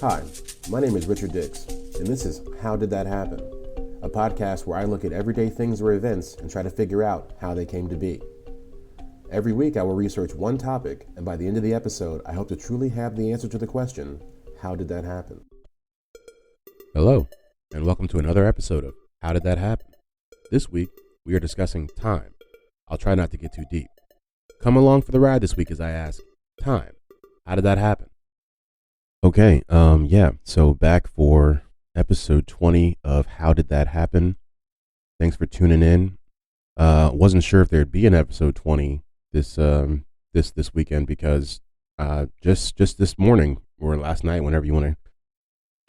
Hi, my name is Richard Dix, and this is How Did That Happen? A podcast where I look at everyday things or events and try to figure out how they came to be. Every week I will research one topic, and by the end of the episode, I hope to truly have the answer to the question, how did that happen? Hello, and welcome to another episode of How Did That Happen? This week, we are discussing time. I'll try not to get too deep. Come along for the ride this week as I ask, time, how did that happen? Okay, so back for episode 20 of How Did That Happen? Thanks for tuning in. Wasn't sure if there'd be an episode 20 this weekend because just this morning or last night, whenever you want to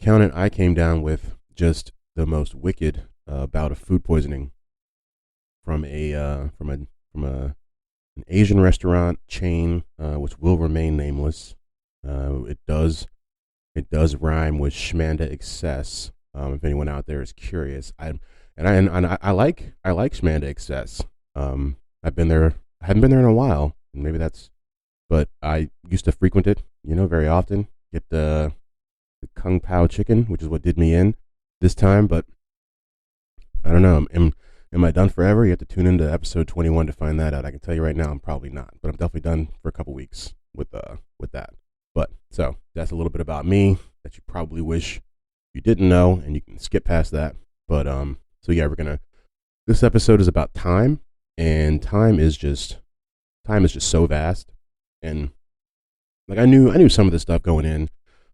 count it, I came down with just the most wicked bout of food poisoning from an Asian restaurant chain, which will remain nameless. It does rhyme with Schmanda Excess. If anyone out there is curious, I like Schmanda Excess. I've been there. I haven't been there in a while, and maybe but I used to frequent it, very often. Get the Kung Pao chicken, which is what did me in this time. But I don't know. Am I done forever? You have to tune into episode 21 to find that out. I can tell you right now, I'm probably not, but I'm definitely done for a couple weeks with that. But so that's a little bit about me that you probably wish you didn't know, and you can skip past that. But this episode is about time, and time is just so vast. And like I knew some of this stuff going in,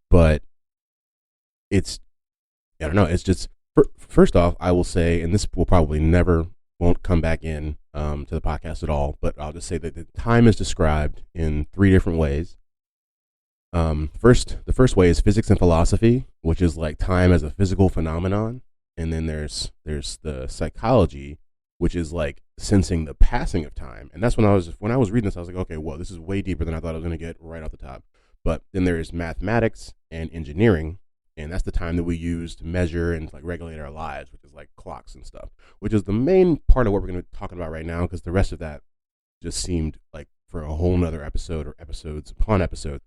but I don't know, it's just first off, I will say, and this will probably won't come back in to the podcast at all, but I'll just say that the time is described in three different ways. The first way is physics and philosophy, which is like time as a physical phenomenon. And then there's the psychology, which is like sensing the passing of time. And that's when I was reading this, I was like, okay, well, this is way deeper than I thought I was going to get right off the top. But then there's mathematics and engineering, and that's the time that we use to measure and like regulate our lives, which is like clocks and stuff, which is the main part of what we're going to be talking about right now, because the rest of that just seemed like for a whole nother episode or episodes upon episodes.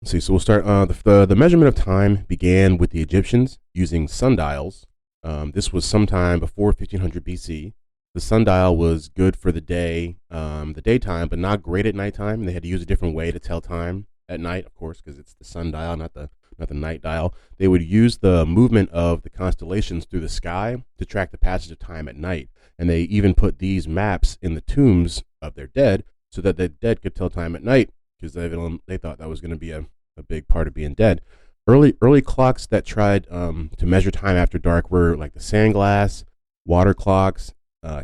Let's see, so we'll start. The measurement of time began with the Egyptians using sundials. This was sometime before 1500 BC. The sundial was good for the daytime, but not great at nighttime. They had to use a different way to tell time at night, of course, because it's the sundial, not the night dial. They would use the movement of the constellations through the sky to track the passage of time at night. And they even put these maps in the tombs of their dead so that the dead could tell time at night, because they thought that was going to be a big part of being dead. Early clocks that tried to measure time after dark were like the sand glass, water clocks,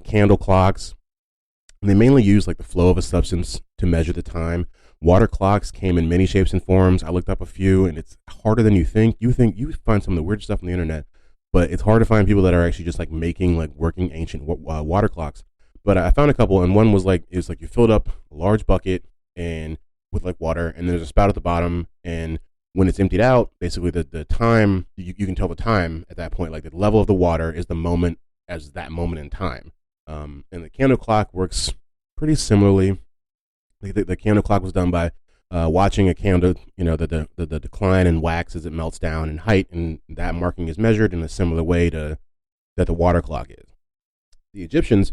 candle clocks. And they mainly used like the flow of a substance to measure the time. Water clocks came in many shapes and forms. I looked up a few, and it's harder than you think. You find some of the weird stuff on the internet, but it's hard to find people that are actually just like making like working ancient water clocks. But I found a couple, and one was like, you filled up a large bucket and with like water, and there's a spout at the bottom, and when it's emptied out, basically the time, you can tell the time at that point, like the level of the water is the moment as that moment in time. And the candle clock works pretty similarly. The candle clock was done by watching a candle, the decline in wax as it melts down in height, and that marking is measured in a similar way that the water clock is. The Egyptians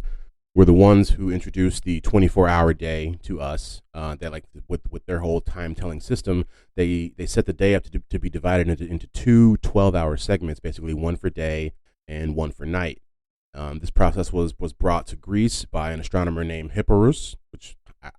were the ones who introduced the 24-hour day to us. They like with their whole time-telling system. They set the day up to be divided into two 12-hour segments, basically one for day and one for night. This process was brought to Greece by an astronomer named Hipparchus, which I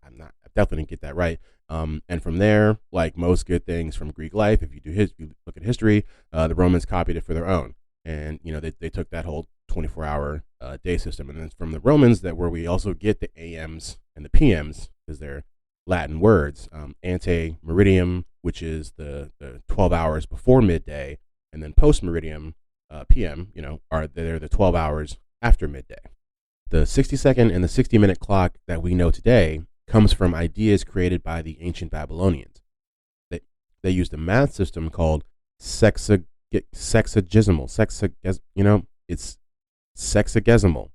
definitely didn't get that right. And from there, like most good things from Greek life, if you look at history, the Romans copied it for their own, and they took that whole 24-hour day system, and then from the Romans where we also get the AMs and the PMs, because they're Latin words. Ante meridiem, which is the 12 hours before midday, and then post meridiem, PM, they're the 12 hours after midday. The 60-second and the 60-minute clock that we know today comes from ideas created by the ancient Babylonians. They used a math system called sexagesimal. It's sexagesimal,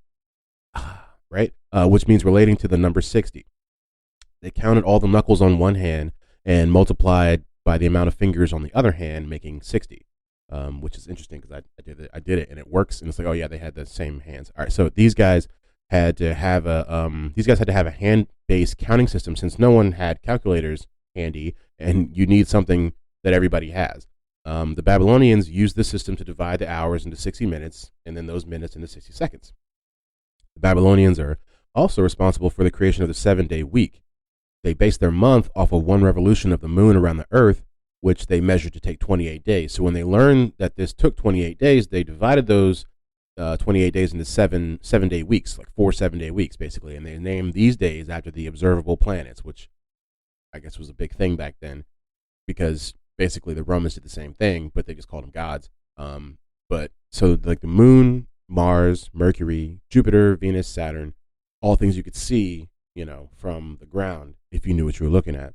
right? Which means relating to the number 60. They counted all the knuckles on one hand and multiplied by the amount of fingers on the other hand, making 60. Which is interesting because I did it and it works, and it's like, oh yeah, they had the same hands. All right, so these guys had to have a hand-based counting system since no one had calculators handy, and you need something that everybody has. The Babylonians used this system to divide the hours into 60 minutes and then those minutes into 60 seconds. The Babylonians are also responsible for the creation of the 7-day week. They based their month off of one revolution of the moon around the earth, which they measured to take 28 days. So when they learned that this took 28 days, they divided those 28 days into 7-day weeks, like 4 7-day weeks, basically. And they named these days after the observable planets, which I guess was a big thing back then because basically the Romans did the same thing, but they just called them gods. But so like the moon, Mars, Mercury, Jupiter, Venus, Saturn, all things you could see, from the ground if you knew what you were looking at.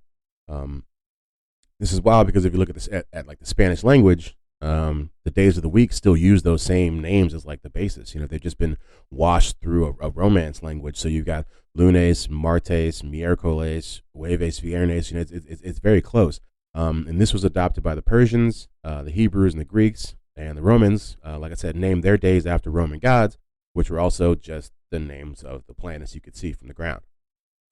This is wild because if you look at this at like the Spanish language, the days of the week still use those same names as like the basis. They've just been washed through a Romance language. So you've got lunes, martes, miércoles, jueves, viernes. It's very close. And this was adopted by the Persians, the Hebrews, and the Greeks, and the Romans. Like I said, named their days after Roman gods, which were also just the names of the planets you could see from the ground.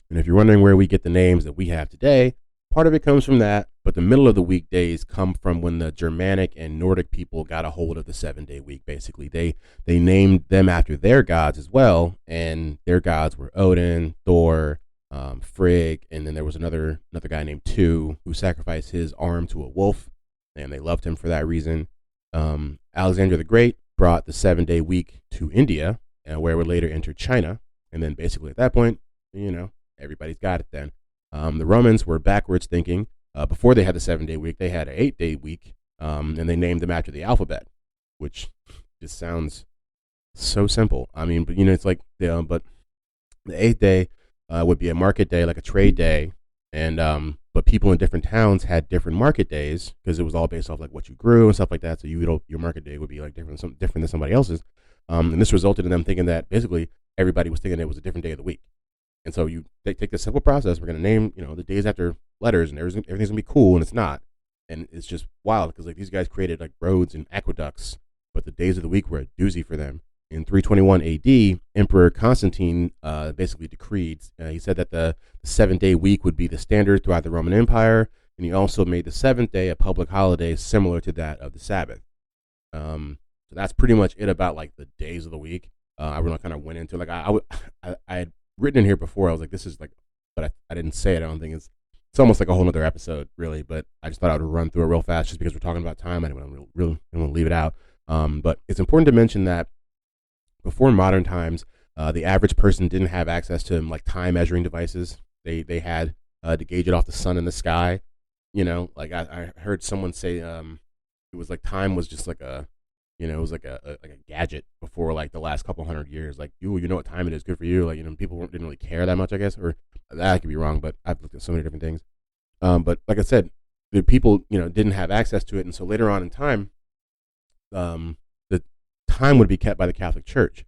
And if you're wondering where we get the names that we have today, part of it comes from that, but the middle of the week days come from when the Germanic and Nordic people got a hold of the 7-day week. Basically, they named them after their gods as well, and their gods were Odin, Thor, Frigg, and then there was another guy named Tu who sacrificed his arm to a wolf, and they loved him for that reason. Alexander the Great brought the 7-day week to India, where it would later enter China, and then basically at that point, everybody's got it then. The Romans were backwards thinking. Before they had the 7-day week, they had an 8-day week, and they named them after the alphabet, which just sounds so simple. I mean, but it's like, but the 8th day would be a market day, like a trade day, and but people in different towns had different market days because it was all based off like what you grew and stuff like that. So your market day would be like different than somebody else's, and this resulted in them thinking that basically everybody was thinking it was a different day of the week. And so they take this simple process. We're going to name, the days after letters, and everything's going to be cool, and it's not. And it's just wild because like these guys created like roads and aqueducts, but the days of the week were a doozy for them. In 321 AD, Emperor Constantine basically decreed. He said that the 7-day week would be the standard throughout the Roman Empire, and he also made the 7th day a public holiday similar to that of the Sabbath. So that's pretty much it about like the days of the week. I really kind of went into like I had written in here before. I was like, this is like, but I didn't say it. I don't think it's almost like a whole other episode, really. But I just thought I would run through it real fast just because we're talking about time. I didn't want to leave it out. But it's important to mention that before modern times, the average person didn't have access to like time measuring devices. They had to gauge it off the sun and the sky. Like I heard someone say it was like time was just like a it was like a gadget before like the last couple 100 years. Like you know what time it is, good for you. Like people didn't really care that much, I guess, or that could be wrong. But I've looked at so many different things. But like I said, the people didn't have access to it, and so later on in time, the time would be kept by the Catholic Church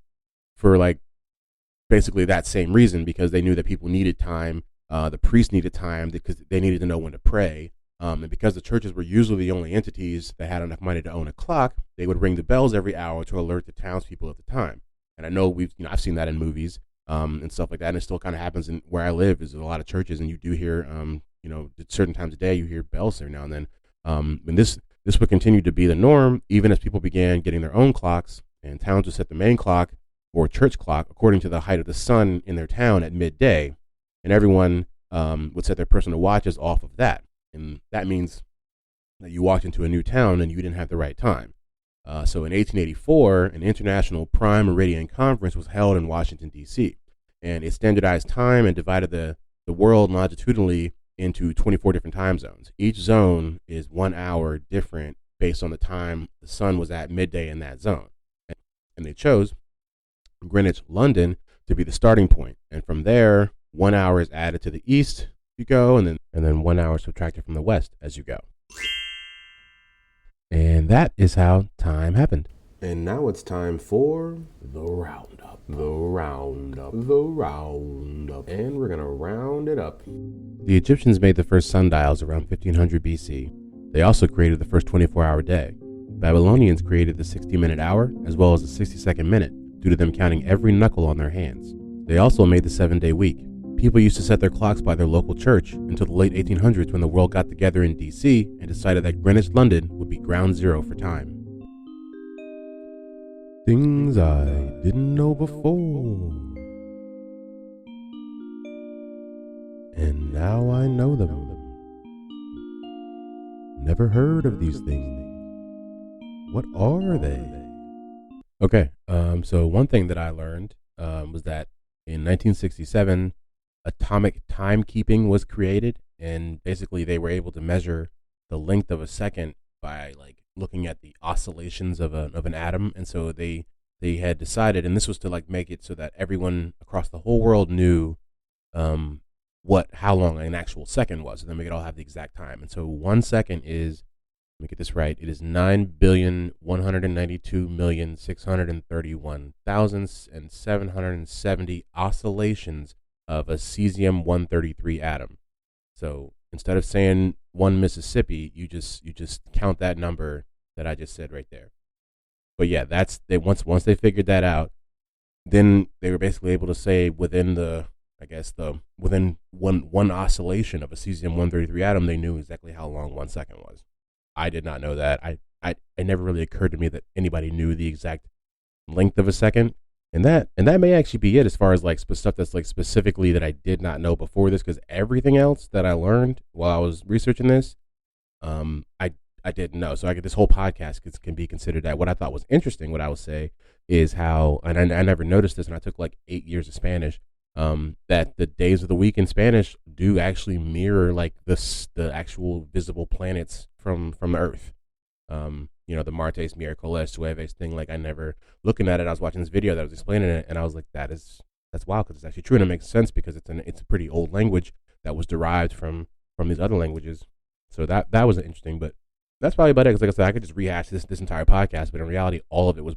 for like basically that same reason, because they knew that people needed time. The priests needed time because they needed to know when to pray. And because the churches were usually the only entities that had enough money to own a clock, they would ring the bells every hour to alert the townspeople at the time. And I know I've seen that in movies and stuff like that, and it still kind of happens in where I live. Is a lot of churches, and you do hear, at certain times of day, you hear bells every now and then. And this would continue to be the norm, even as people began getting their own clocks, and towns would set the main clock or church clock according to the height of the sun in their town at midday, and everyone would set their personal watches off of that. And that means that you walked into a new town and you didn't have the right time. So in 1884, an international prime meridian conference was held in Washington, D.C., and it standardized time and divided the world longitudinally into 24 different time zones. Each zone is 1 hour different based on the time the sun was at midday in that zone. And they chose Greenwich, London, to be the starting point. And from there, 1 hour is added to the east you go, and then 1 hour subtracted from the west as you go. And that is how time happened. And now it's time for the roundup. The roundup. And we're going to round it up. The Egyptians made the first sundials around 1500 BC. They also created the first 24-hour day. Babylonians created the 60-minute hour as well as the 60-second minute due to them counting every knuckle on their hands. They also made the 7-day week. People used to set their clocks by their local church until the late 1800s when the world got together in DC and decided that Greenwich, London would be ground zero for time. Things I didn't know before, and now I know them. Never heard of these things. What are they? Okay, so one thing that I learned was that in 1967, atomic timekeeping was created, and basically they were able to measure the length of a second by like looking at the oscillations of an atom. And so they had decided, and this was to like make it so that everyone across the whole world knew how long an actual second was, and then we could all have the exact time. And so 1 second is, let me get this right, it is 9,192,631,770 oscillations of a cesium-133 atom. So instead of saying 1 Mississippi, you just count that number that I just said right there. But yeah, once they figured that out, then they were basically able to say within within one oscillation of a cesium-133 atom, they knew exactly how long 1 second was. I did not know that. It never really occurred to me that anybody knew the exact length of a second. And that may actually be it as far as like stuff that's like specifically that I did not know before this, because everything else that I learned while I was researching this, I didn't know. So this whole podcast can be considered that. What I thought was interesting, what I would say, is how, and I never noticed this, and I took like 8 years of Spanish, that the days of the week in Spanish do actually mirror like the actual visible planets from Earth. The martes, miércoles, jueves thing. Like I never, looking at it, I was watching this video that was explaining it, and I was like, that's wild, because it's actually true, and it makes sense because it's a pretty old language that was derived from these other languages. So that was interesting, but that's probably about it. Because like I said, I could just rehash this entire podcast, but in reality, all of it was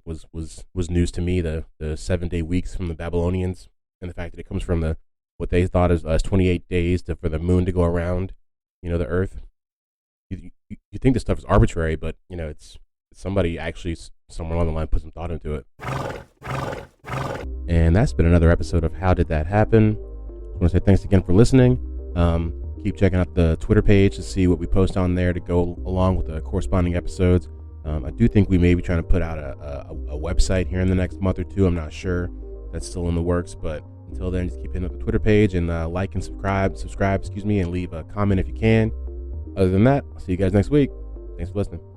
news to me. The 7-day weeks from the Babylonians, and the fact that it comes from what they thought as 28 days for the moon to go around, the Earth. You think this stuff is arbitrary, but it's somebody actually somewhere along the line put some thought into it. And that's been another episode of How Did That Happen? I want to say thanks again for listening. Keep checking out the Twitter page to see what we post on there to go along with the corresponding episodes. I do think we may be trying to put out a website here in the next month or two. I'm not sure. That's still in the works, but until then, just keep hitting up the Twitter page and like and subscribe, and leave a comment if you can. Other than that, I'll see you guys next week. Thanks for listening.